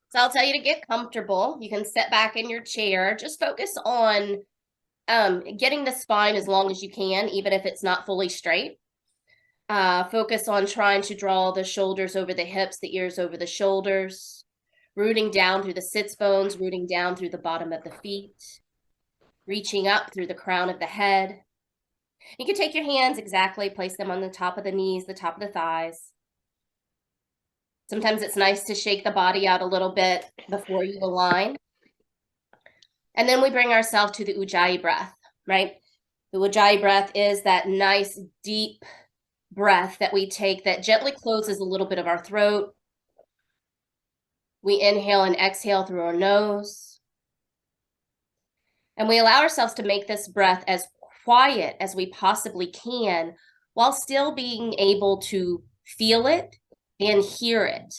So I'll tell you to get comfortable. You can sit back in your chair. Just focus on getting the spine as long as you can, even if it's not fully straight. Focus on trying to draw the shoulders over the hips, the ears over the shoulders, rooting down through the sits bones, rooting down through the bottom of the feet, reaching up through the crown of the head. You can take your hands exactly, place them on the top of the knees, the top of the thighs. Sometimes it's nice to shake the body out a little bit before you align. And then we bring ourselves to the Ujjayi breath, right? The Ujjayi breath is that nice, deep breath that we take that gently closes a little bit of our throat. We inhale and exhale through our nose. And we allow ourselves to make this breath as quiet as we possibly can while still being able to feel it and hear it.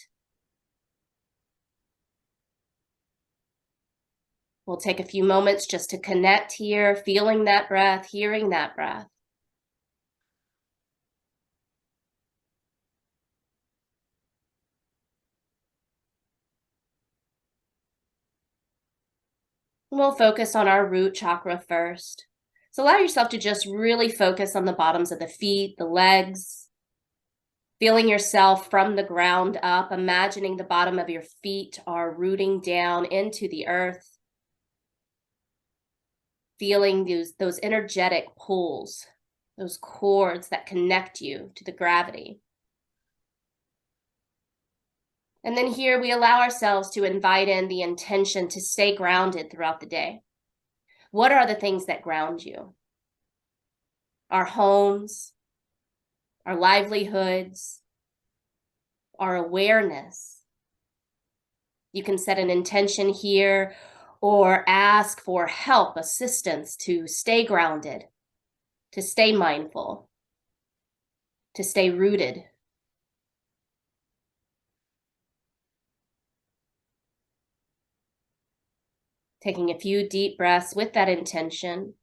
We'll take a few moments just to connect here, feeling that breath, hearing that breath. We'll focus on our root chakra first. So allow yourself to just really focus on the bottoms of the feet, the legs, feeling yourself from the ground up, imagining the bottom of your feet are rooting down into the earth, feeling those energetic pulls, those cords that connect you to the gravity. And then here we allow ourselves to invite in the intention to stay grounded throughout the day. What are the things that ground you? Our homes, our livelihoods, our awareness. You can set an intention here or ask for help, assistance to stay grounded, to stay mindful, to stay rooted. Taking a few deep breaths with that intention,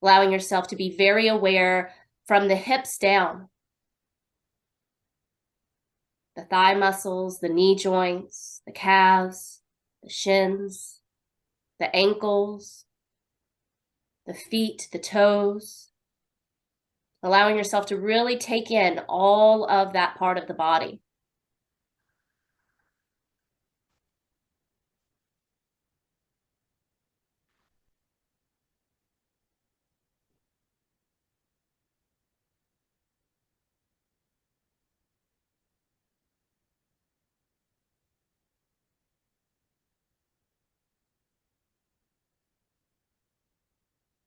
allowing yourself to be very aware from the hips down, the thigh muscles, the knee joints, the calves, the shins, the ankles, the feet, the toes, allowing yourself to really take in all of that part of the body.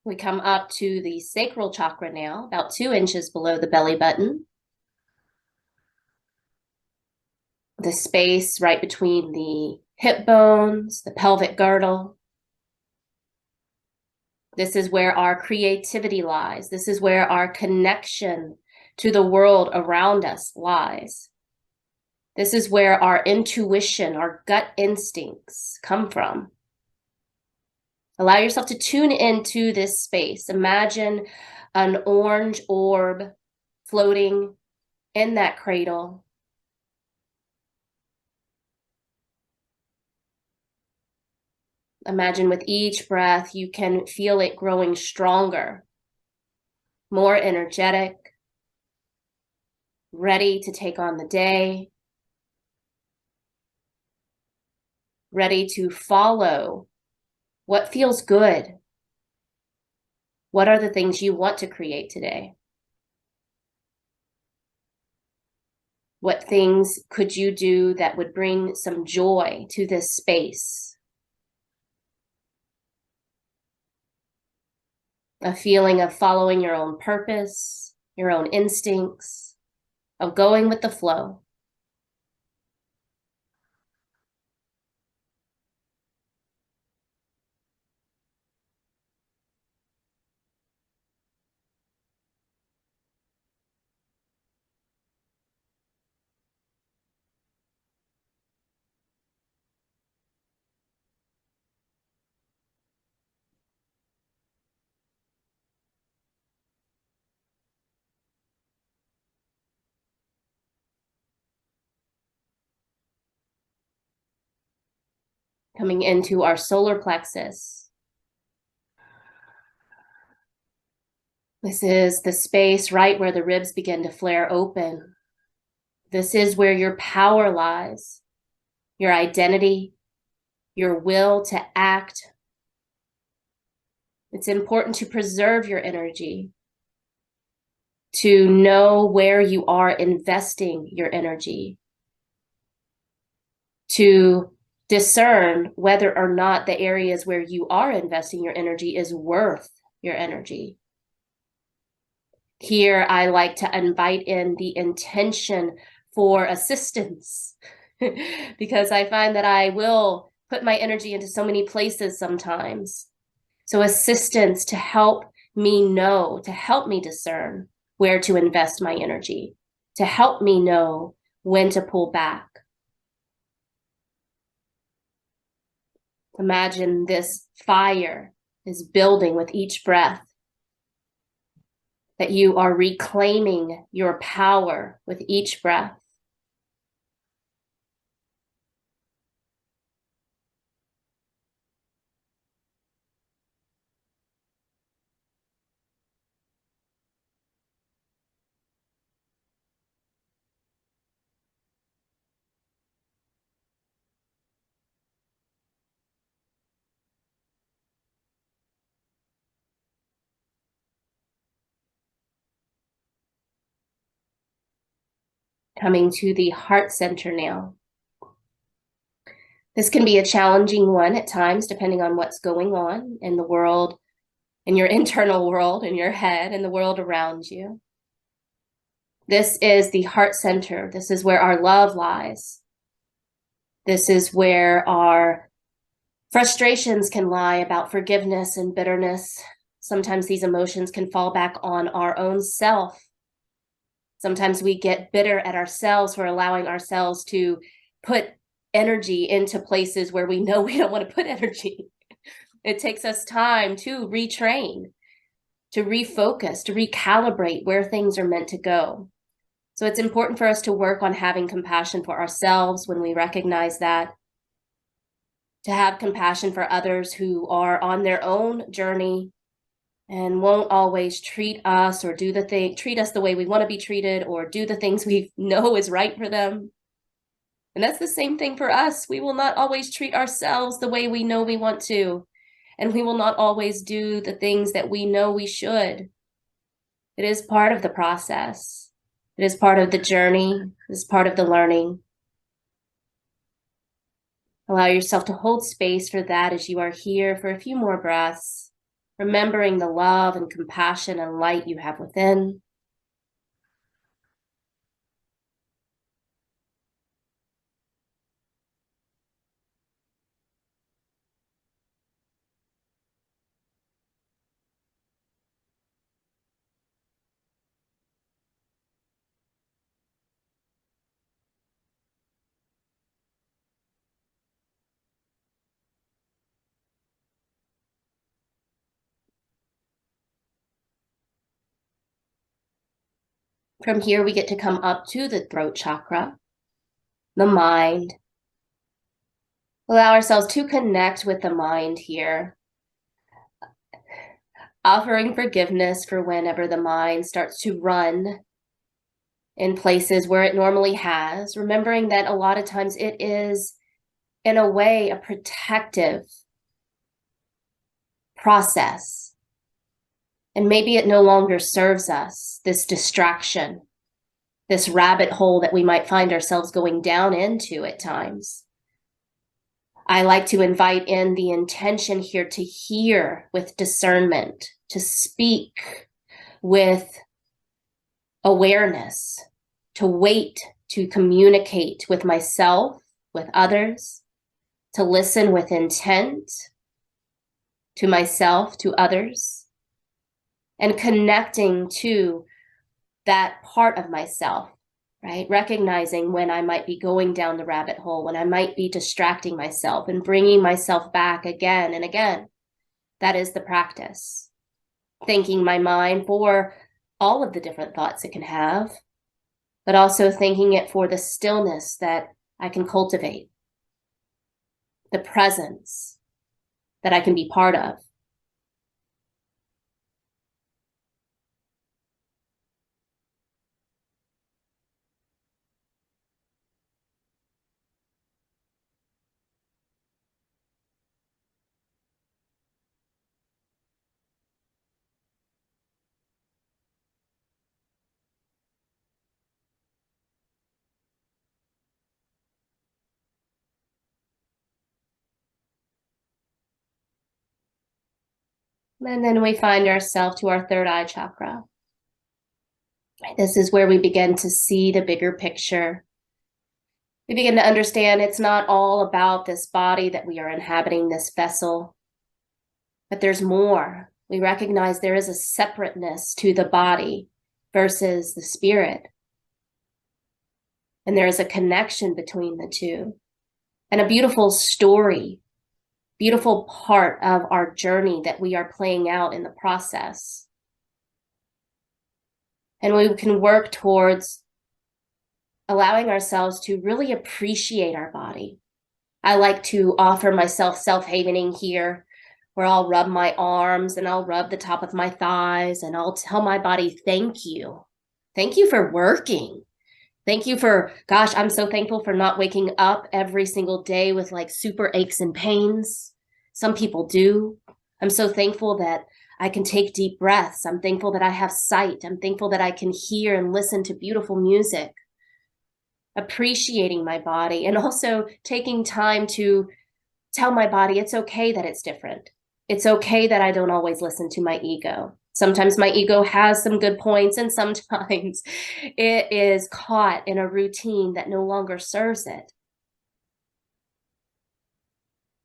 We come up to the sacral chakra now, about 2 inches below the belly button. The space right between the hip bones, the pelvic girdle. This is where our creativity lies. This is where our connection to the world around us lies. This is where our intuition, our gut instincts come from. Allow yourself to tune into this space. Imagine an orange orb floating in that cradle. Imagine with each breath, you can feel it growing stronger, more energetic, ready to take on the day, ready to follow what feels good. What are the things you want to create today? What things could you do that would bring some joy to this space? A feeling of following your own purpose, your own instincts, of going with the flow. coming into our solar plexus. This is the space right where the ribs begin to flare open. This is where your power lies, your identity, your will to act. It's important to preserve your energy, to know where you are investing your energy, to discern whether or not the areas where you are investing your energy is worth your energy. Here, I like to invite in the intention for assistance because I find that I will put my energy into so many places sometimes. So assistance to help me know, to help me discern where to invest my energy, to help me know when to pull back. Imagine this fire is building with each breath, that you are reclaiming your power with each breath. Coming to the heart center now. This can be a challenging one at times, depending on what's going on in the world, in your internal world, in your head, and the world around you. This is the heart center. This is where our love lies. This is where our frustrations can lie about forgiveness and bitterness. Sometimes these emotions can fall back on our own self. Sometimes we get bitter at ourselves for allowing ourselves to put energy into places where we know we don't want to put energy. It takes us time to retrain, to refocus, to recalibrate where things are meant to go. So it's important for us to work on having compassion for ourselves when we recognize that, to have compassion for others who are on their own journey and won't always treat us or treat us the way we want to be treated or do the things we know is right for them. And that's the same thing for us. We will not always treat ourselves the way we know we want to, and we will not always do the things that we know we should. It is part of the process. It is part of the journey. It is part of the learning. Allow yourself to hold space for that as you are here for a few more breaths, remembering the love and compassion and light you have within. From here, we get to come up to the throat chakra, the mind. Allow ourselves to connect with the mind here, offering forgiveness for whenever the mind starts to run in places where it normally has, remembering that a lot of times it is, in a way, a protective process. And maybe it no longer serves us, this distraction, this rabbit hole that we might find ourselves going down into at times. I like to invite in the intention here to hear with discernment, to speak with awareness, to wait, to communicate with myself, with others, to listen with intent to myself, to others, and connecting to that part of myself, right? Recognizing when I might be going down the rabbit hole, when I might be distracting myself and bringing myself back again and again. That is the practice. Thanking my mind for all of the different thoughts it can have, but also thanking it for the stillness that I can cultivate. the presence that I can be part of. And then we find ourselves to our third eye chakra. This is where we begin to see the bigger picture. We begin to understand it's not all about this body that we are inhabiting, this vessel, but there's more. We recognize there is a separateness to the body versus the spirit. And there is a connection between the two. And a beautiful story, beautiful part of our journey that we are playing out in the process. And we can work towards allowing ourselves to really appreciate our body. I like to offer myself self-havening here, where I'll rub my arms and I'll rub the top of my thighs and I'll tell my body, thank you. Thank you for working. Thank you for, gosh, I'm so thankful for not waking up every single day with like super aches and pains. Some people do. I'm so thankful that I can take deep breaths. I'm thankful that I have sight. I'm thankful that I can hear and listen to beautiful music. Appreciating my body and also taking time to tell my body it's okay that it's different. It's okay that I don't always listen to my ego. Sometimes my ego has some good points and sometimes it is caught in a routine that no longer serves it.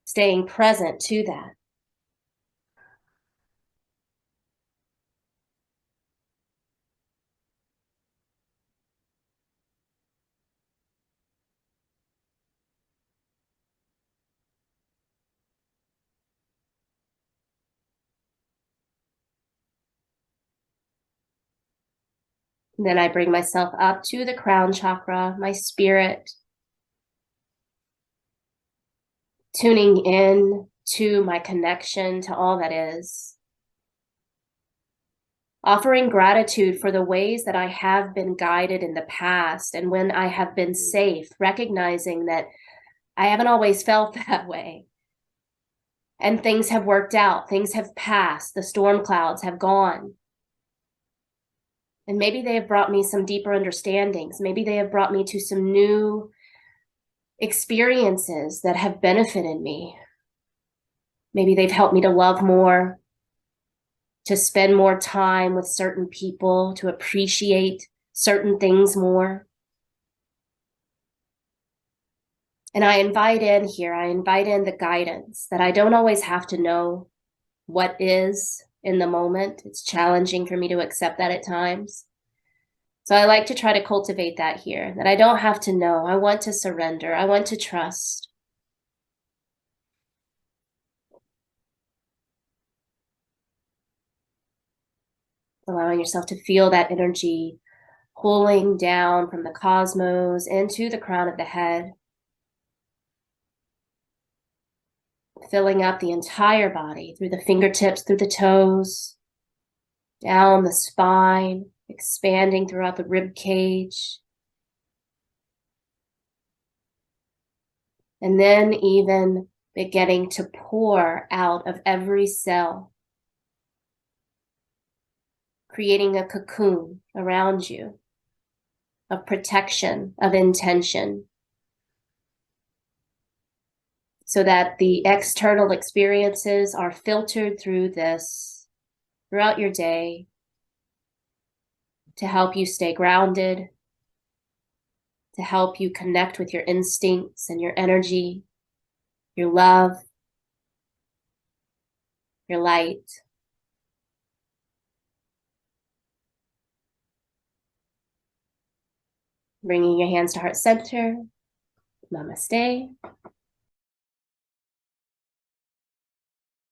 Staying present to that. And then I bring myself up to the crown chakra, my spirit, tuning in to my connection to all that is. Offering gratitude for the ways that I have been guided in the past and when I have been safe, recognizing that I haven't always felt that way. And things have worked out, things have passed, the storm clouds have gone. And maybe they have brought me some deeper understandings. Maybe they have brought me to some new experiences that have benefited me. Maybe they've helped me to love more, to spend more time with certain people, to appreciate certain things more. And I invite in the guidance that I don't always have to know what is in the moment. It's challenging for me to accept that at times. So I like to try to cultivate that here, that I don't have to know. I want to surrender. I want to trust. Allowing yourself to feel that energy pulling down from the cosmos into the crown of the head, filling up the entire body through the fingertips, through the toes, down the spine, expanding throughout the rib cage. And then even beginning to pour out of every cell, creating a cocoon around you of protection, of intention, so that the external experiences are filtered through this throughout your day to help you stay grounded, to help you connect with your instincts and your energy, your love, your light. Bringing your hands to heart center. Namaste.